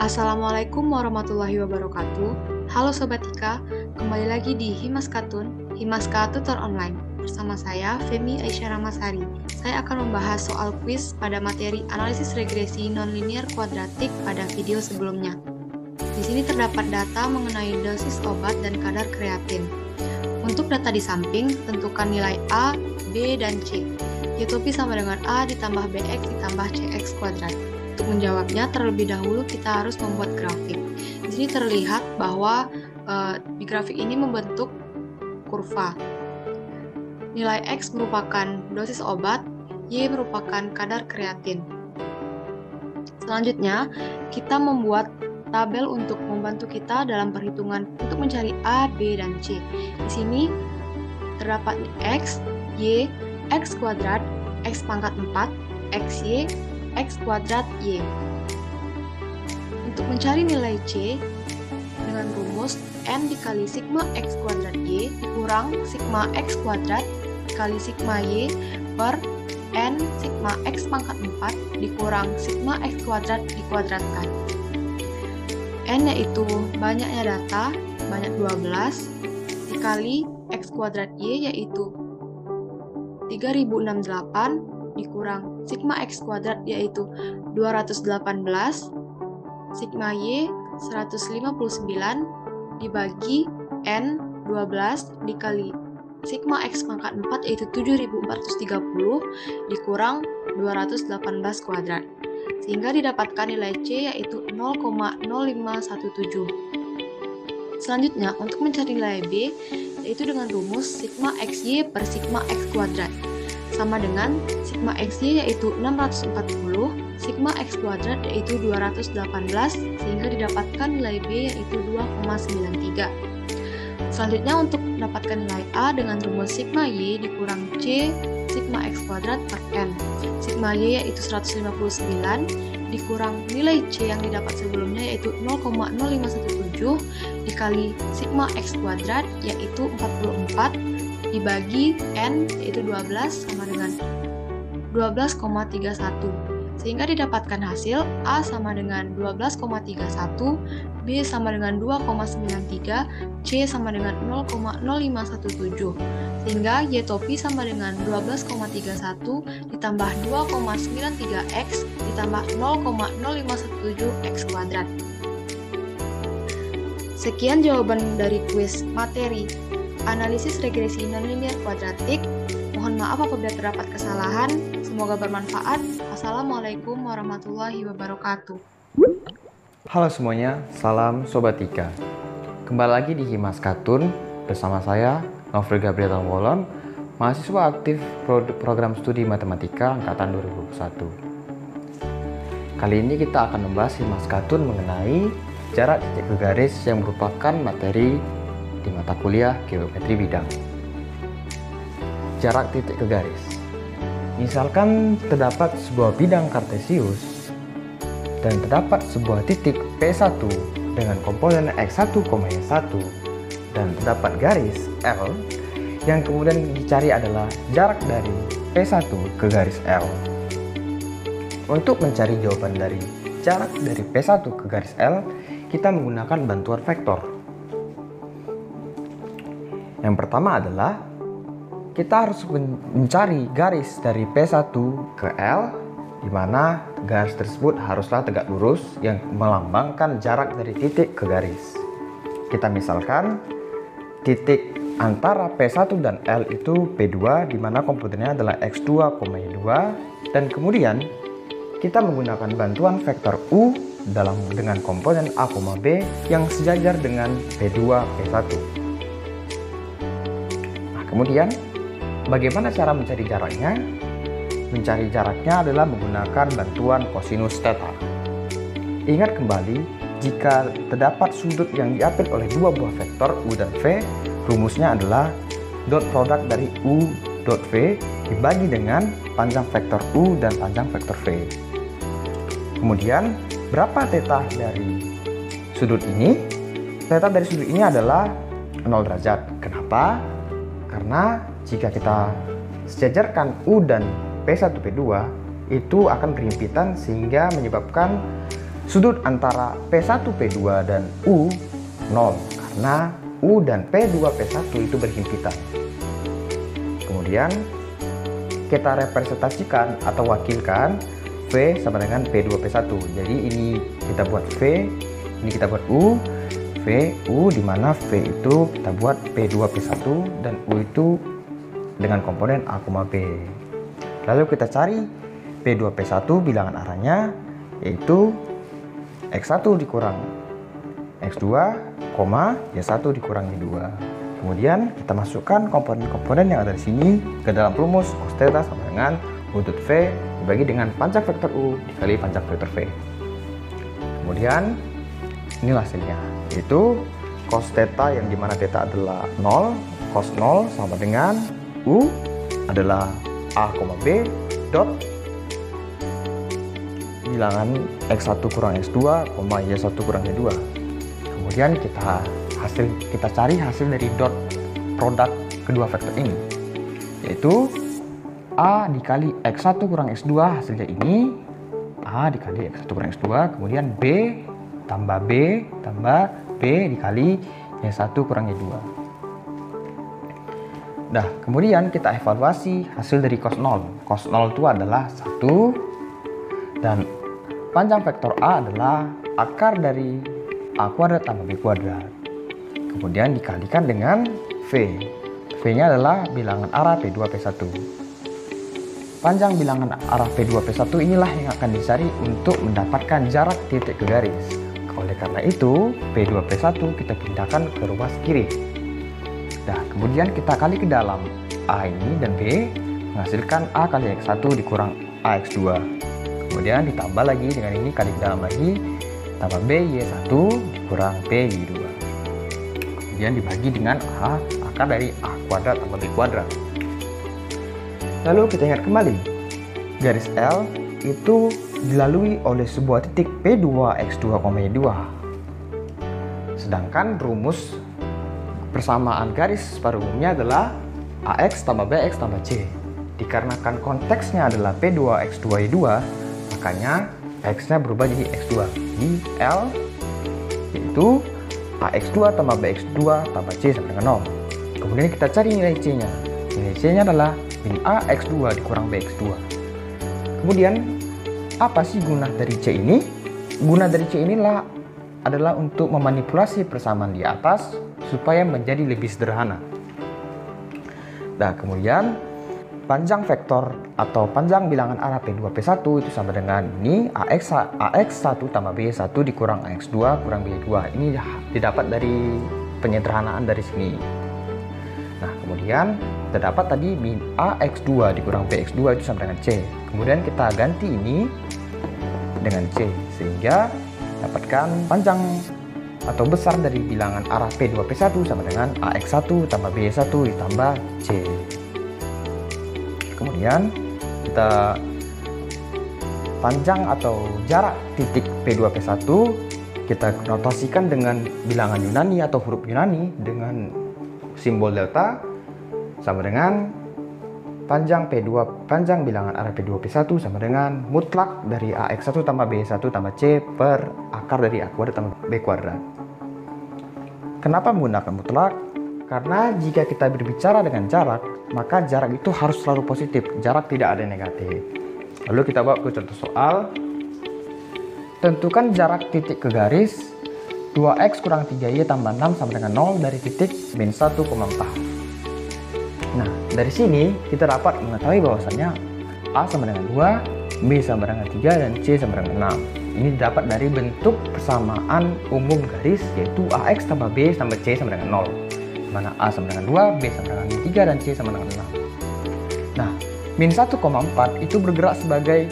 Assalamualaikum warahmatullahi wabarakatuh. Halo Sobat Ika, kembali lagi di Himas Katun, Himaska Tutor Online. Bersama saya, Femi Aisyah Ramasari. Saya akan membahas soal kuis pada materi analisis regresi nonlinear kuadratik pada video sebelumnya. Di sini terdapat data mengenai dosis obat dan kadar kreatin. Untuk data di samping, tentukan nilai A, B, dan C. Yaitu sama dengan A ditambah BX ditambah CX kuadrat. Untuk menjawabnya, terlebih dahulu kita harus membuat grafik. Di sini terlihat bahwa di grafik ini membentuk kurva. Nilai X merupakan dosis obat, Y merupakan kadar kreatin. Selanjutnya, kita membuat tabel untuk membantu kita dalam perhitungan untuk mencari A, B, dan C. Di sini terdapat X, Y, X kuadrat, X pangkat 4, XY, X kuadrat Y. Untuk mencari nilai C dengan rumus N dikali sigma X kuadrat Y dikurang sigma X kuadrat dikali sigma Y per N sigma X pangkat 4 dikurang sigma X kuadrat dikuadratkan. N yaitu banyaknya data, banyak 12, dikali X kuadrat Y yaitu 3068 dikurang sigma X kuadrat yaitu 218, sigma Y 159 dibagi N 12 dikali sigma X pangkat 4 yaitu 7430 dikurang 218 kuadrat. Sehingga didapatkan nilai C yaitu 0,0517. Selanjutnya, untuk mencari nilai B yaitu dengan rumus sigma XY per sigma X kuadrat sama dengan sigma XY yaitu 640, sigma X kuadrat yaitu 218, sehingga didapatkan nilai B yaitu 2,93. Selanjutnya untuk mendapatkan nilai A dengan rumus sigma Y dikurang C sigma X kuadrat per N. Sigma Y yaitu 159 dikurang nilai C yang didapat sebelumnya yaitu 0,0517 dikali sigma X kuadrat yaitu 44 dibagi N yaitu 12 sama dengan 12,31 sehingga didapatkan hasil A sama dengan 12,31, B sama dengan 2,93, C sama dengan 0,0517 sehingga Y topi sama dengan 12,31 ditambah 2,93X ditambah 0,0517X kuadrat. Sekian jawaban dari kuis materi analisis regresi nonlinear kuadratik. Mohon maaf apabila terdapat kesalahan. Semoga bermanfaat. Assalamualaikum warahmatullahi wabarakatuh. Halo semuanya, salam Sobat Ika. Kembali lagi di Himas Katun bersama saya, Novel Gabriel Wolon, mahasiswa aktif program studi matematika angkatan 2021. Kali ini kita akan membahas Himas Katun mengenai jarak titik ke garis yang merupakan materi di mata kuliah geometri bidang. Jarak titik ke garis. Misalkan terdapat sebuah bidang kartesius dan terdapat sebuah titik P1 dengan komponen X1, Y1 dan terdapat garis L yang kemudian dicari adalah jarak dari P1 ke garis L. Untuk mencari jawaban dari jarak dari P1 ke garis L, kita menggunakan bantuan vektor. Yang pertama adalah kita harus mencari garis dari P1 ke L, di mana garis tersebut haruslah tegak lurus yang melambangkan jarak dari titik ke garis. Kita misalkan titik antara P1 dan L itu P2, di mana komponennya adalah X2, Y2, dan kemudian kita menggunakan bantuan vektor U dengan komponen A, B yang sejajar dengan P2, P1. Kemudian, bagaimana cara mencari jaraknya? Mencari jaraknya adalah menggunakan bantuan kosinus theta. Ingat kembali, jika terdapat sudut yang diapit oleh dua buah vektor U dan V, rumusnya adalah dot produk dari U dot V dibagi dengan panjang vektor U dan panjang vektor V. Kemudian, berapa theta dari sudut ini? Theta dari sudut ini adalah 0 derajat. Kenapa? Karena jika kita sejajarkan U dan P1, P2 itu akan berhimpitan sehingga menyebabkan Sudut antara P1, P2 dan U 0 karena U dan P2, P1 itu berhimpitan. Kemudian kita representasikan atau wakilkan V sama dengan P2, P1. Jadi ini kita buat V, ini kita buat U, V, U, di mana V itu kita buat P2, P1 dan U itu dengan komponen A, B. Lalu kita cari P2, P1 bilangan arahnya yaitu X1 dikurang X2, Y1 dikurangi 2. Kemudian kita masukkan komponen-komponen yang ada di sini ke dalam rumus cos theta sama dengan buntut V dibagi dengan panjang vektor U dikali panjang vektor V. Kemudian inilah hasilnya, yaitu cos theta yang dimana theta adalah 0, cos 0 sama dengan U adalah A, B dot bilangan X1 kurang X2, Y1 kurang Y2. Kemudian kita cari hasil dari dot produk kedua vektor ini, yaitu A dikali X1 kurang X2, hasilnya ini A dikali X1 kurang X2, kemudian B tambah B dikali Y1 kurang Y2. Nah, kemudian kita evaluasi hasil dari cos 0. Cos 0 itu adalah 1 dan panjang vektor A adalah akar dari A kuadrat tambah B kuadrat. Kemudian dikalikan dengan V. V-nya adalah bilangan arah P2, P1. Panjang bilangan arah P2, P1 inilah yang akan dicari untuk mendapatkan jarak titik ke garis. Oleh karena itu, P2, P1 kita pindahkan ke ruas kiri. Nah, kemudian kita kali ke dalam A ini dan B, menghasilkan A kali X1 dikurang AX2. Kemudian ditambah lagi dengan ini, kali ke dalam lagi, tambah B Y1 dikurang B Y2. Kemudian dibagi dengan A, akar dari A kuadrat tambah B kuadrat. Lalu kita ingat kembali, garis L itu dilalui oleh sebuah titik P2, X2, Y2. Sedangkan rumus persamaan garis pada umumnya adalah AX tambah BX tambah C. Dikarenakan konteksnya adalah P2, X2, Y2, makanya X-nya berubah jadi X2. Di L yaitu AX2 tambah BX2 tambah C sama dengan 0. Kemudian kita cari nilai C-nya. Nilai C-nya adalah min AX2 dikurang BX2. Kemudian apa sih guna dari C ini? Guna dari C inilah adalah untuk memanipulasi persamaan di atas supaya menjadi lebih sederhana. Nah, kemudian panjang vektor atau panjang bilangan arah P2, P1 itu sama dengan ini AX1 tambah B1 dikurang AX2 kurang B2. Ini didapat dari penyederhanaan dari sini. Nah, kemudian terdapat tadi min AX2 dikurang BX2 itu sama dengan C. Kemudian kita ganti ini dengan C sehingga dapatkan panjang atau besar dari bilangan arah P2, P1 sama dengan AX1 tambah B1 ditambah C. Kemudian kita panjang atau jarak titik P2, P1 kita notasikan dengan bilangan Yunani atau huruf Yunani dengan simbol delta sama dengan panjang bilangan arah P2, P1 sama dengan mutlak dari AX1 tambah B1 tambah C per akar dari A kuadrat tambah B kuadrat. Kenapa menggunakan mutlak? Karena jika kita berbicara dengan jarak, maka jarak itu harus selalu positif, jarak tidak ada yang negatif. Lalu kita bawa ke contoh soal. Tentukan jarak titik ke garis 2x kurang 3y tambah 6 sama dengan 0 dari titik min 1,4. Nah, dari sini kita dapat mengetahui bahwasannya A sama dengan 2, B sama dengan 3, dan C sama dengan 6. Ini dapat dari bentuk persamaan umum garis, yaitu AX tambah B tambah C sama dengan 0. Mana A sama dengan 2, B sama dengan 3, dan C sama dengan 6. Nah, min 1,4 itu bergerak sebagai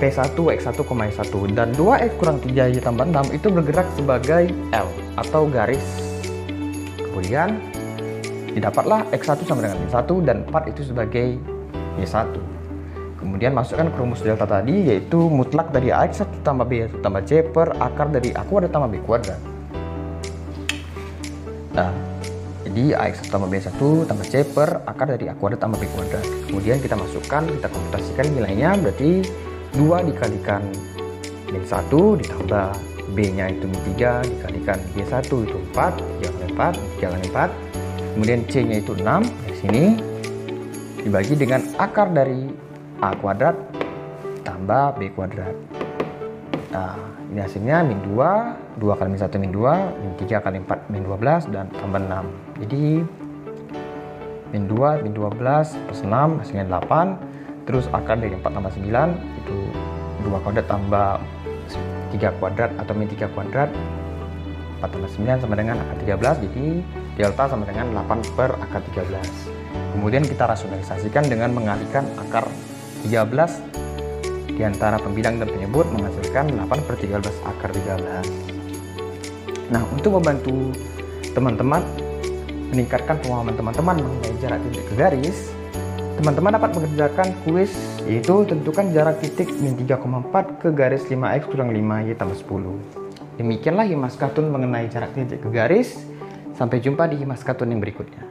P1, X1, Y1, dan 2X kurang 3Y tambah 6 itu bergerak sebagai L atau garis. Kemudian didapatlah X1 sama dengan min 1 dan 4 itu sebagai Y1. Kemudian masukkan ke rumus delta tadi, yaitu mutlak dari AX1 tambah B1 tambah C per akar dari A kuadrat tambah B kuadrat. Nah, jadi AX1 tambah B1 tambah C per akar dari A kuadrat tambah B kuadrat. Kemudian kita masukkan, kita komputasikan nilainya, berarti 2 dikalikan min 1 ditambah B-nya itu min 3 dikalikan B1 itu 4, 3 kali 4, 3 kali 4. Kemudian C-nya itu 6, dari sini dibagi dengan akar dari A kuadrat tambah B kuadrat. Nah, ini hasilnya min 2, 2 kali min 1 min 2, min 3 kali 4 min 12, dan tambah 6. Jadi min 2, min 12 plus 6 hasilnya 8. Terus akar dari 4 tambah 9 itu 2 kuadrat tambah 3 kuadrat atau min 3 kuadrat. 4 tambah 9 sama dengan akar 13, jadi delta sama dengan 8 per akar 13. Kemudian kita rasionalisasikan dengan mengalihkan akar 13 di antara pembilang dan penyebut menghasilkan 8 per 13 akar 13. Nah, untuk membantu teman-teman meningkatkan pemahaman teman-teman mengenai jarak titik ke garis, teman-teman dapat mengerjakan kuis, yaitu tentukan jarak titik min 3,4 ke garis 5x kurang 5y tambah 10. Demikianlah Himas Katun mengenai jarak titik ke garis. Sampai jumpa di Himas Katun yang berikutnya.